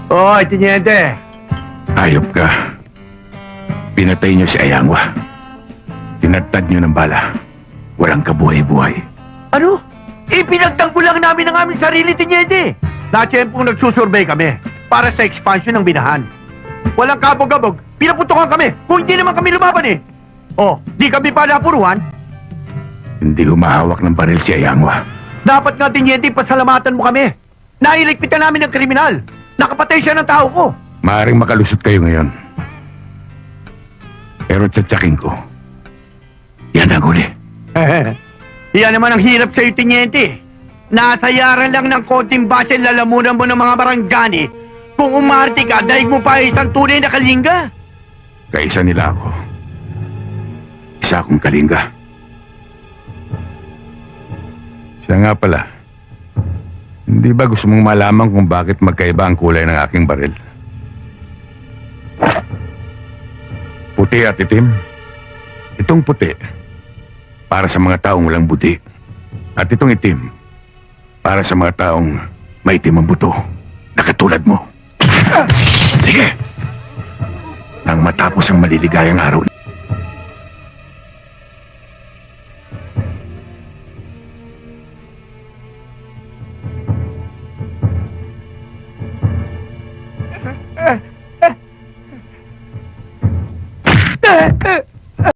Oy, Tiniente. Ayop ka. Pinatay niyo si Ayangwa. Tinatad niyo ng bala. Walang kabuhay-buhay. Ano? Ipinagtanggol lang namin ang aming sarili, Tiniente. Na-tiyempong nagsusurvey kami para sa expansion ng binahan. Walang kabog-kabog. Pinaputokan kami kung hindi naman kami lumaban eh. Oh, di kami pa napuruhan. Hindi humahawak ng baril si Ayangwa. Dapat nga, Tiniente, pasalamatan mo kami. Nailigpitan namin ng kriminal. Nakapatay siya ng tao ko. Maaring makalusot kayo ngayon. Pero tsatsakin ko. Yan ang huli. Yan naman ang hirap sa'yo, Tiniente. Nasayaran lang ng konting base lalamunan mo ng mga baranggani. Kung umarte ka, daig mo pa isang tunay na kalingga. Kaisa nila ako. Isa akong kalinga. Siya nga pala. Hindi ba gusto mong malaman kung bakit magkaiba ang kulay ng aking baril? Puti at itim. Itong puti, para sa mga taong walang buti. At itong itim, para sa mga taong may itim ang buto, na katulad mo. Sige! Nang matapos ang maliligayang araw